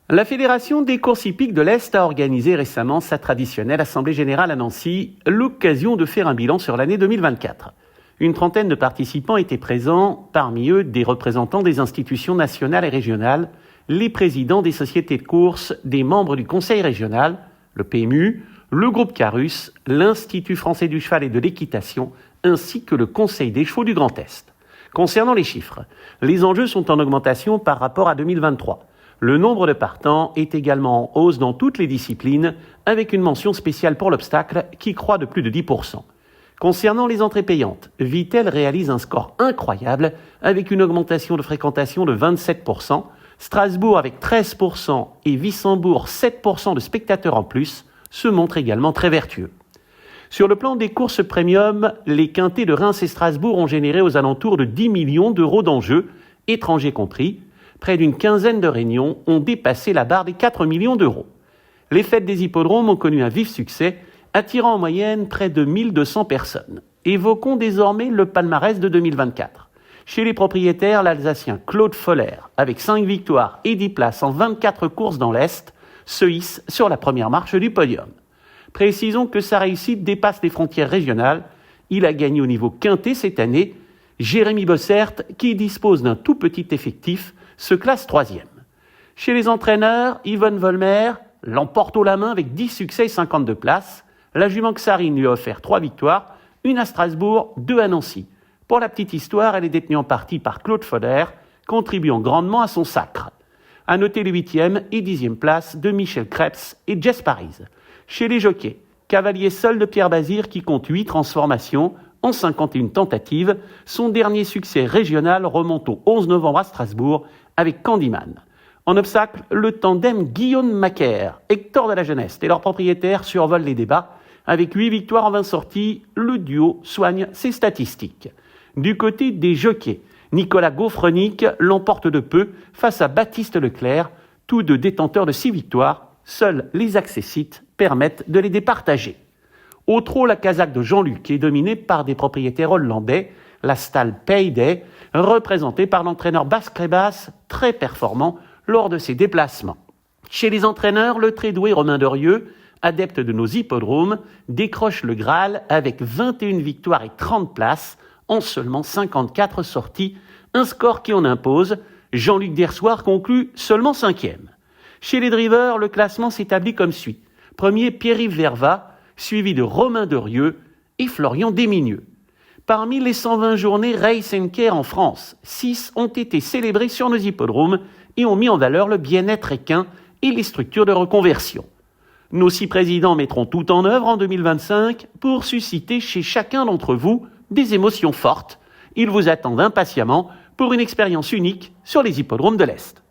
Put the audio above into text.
La Fédération des courses hippiques de l'Est a organisé récemment sa traditionnelle Assemblée générale à Nancy, l'occasion de faire un bilan sur l'année 2024. Une trentaine de participants étaient présents, parmi eux des représentants des institutions nationales et régionales, les présidents des sociétés de courses, des membres du Conseil régional, le PMU, le groupe Carus, l'Institut français du cheval et de l'équitation, ainsi que le Conseil des chevaux du Grand Est. Concernant les chiffres, les enjeux sont en augmentation par rapport à 2023. Le nombre de partants est également en hausse dans toutes les disciplines, avec une mention spéciale pour l'obstacle qui croît de plus de 10%. Concernant les entrées payantes, Vittel réalise un score incroyable avec une augmentation de fréquentation de 27%, Strasbourg avec 13% et Wissembourg 7% de spectateurs en plus se montrent également très vertueux. Sur le plan des courses premium, les quintés de Reims et Strasbourg ont généré aux alentours de 10 millions d'euros d'enjeux, étrangers compris. Près d'une quinzaine de réunions ont dépassé la barre des 4 millions d'euros. Les fêtes des hippodromes ont connu un vif succès, attirant en moyenne près de 1200 personnes. Évoquons désormais le palmarès de 2024. Chez les propriétaires, l'Alsacien Claude Foller, avec 5 victoires et 10 places en 24 courses dans l'Est, se hisse sur la première marche du podium. Précisons que sa réussite dépasse les frontières régionales. Il a gagné au niveau quinté cette année. Jérémy Bossert, qui dispose d'un tout petit effectif, se classe 3e. Chez les entraîneurs, Yvonne Volmer l'emporte haut la main avec 10 succès et 52 places. La jument Xarine lui a offert 3 victoires, une à Strasbourg, 2 à Nancy. Pour la petite histoire, elle est détenue en partie par Claude Foller, contribuant grandement à son sacre. À noter les 8e et 10e places de Michel Krebs et Jess Paris. Chez les jockeys, cavalier seul de Pierre Bazir qui compte 8 transformations en 51 tentatives. Son dernier succès régional remonte au 11 novembre à Strasbourg avec Candyman. En obstacle, le tandem Guillaume Macaire, Hector de la Jeunesse et leur propriétaire survolent les débats. Avec 8 victoires en 20 sorties, le duo soigne ses statistiques. Du côté des jockeys, Nicolas Gaufrenic l'emporte de peu face à Baptiste Leclerc, tous deux détenteurs de 6 victoires. Seuls les accessites permettent de les départager. Au trot, la casaque de Jean-Luc est dominée par des propriétaires hollandais, la Stal Payday, représentée par l'entraîneur Basque Rebas, très performant lors de ses déplacements. Chez les entraîneurs, le très doué Romain Derieux, adepte de nos hippodromes, décroche le Graal avec 21 victoires et 30 places en seulement 54 sorties, un score qui en impose. Jean-Luc Dersoir conclut seulement 5e. Chez les drivers, le classement s'établit comme suit. Premier, Pierre-Yves Verva, suivi de Romain Derieux et Florian Desmigneux. Parmi les 120 journées Race & Care en France, 6 ont été célébrées sur nos hippodromes et ont mis en valeur le bien-être équin et les structures de reconversion. Nos 6 présidents mettront tout en œuvre en 2025 pour susciter chez chacun d'entre vous des émotions fortes. Ils vous attendent impatiemment pour une expérience unique sur les hippodromes de l'Est.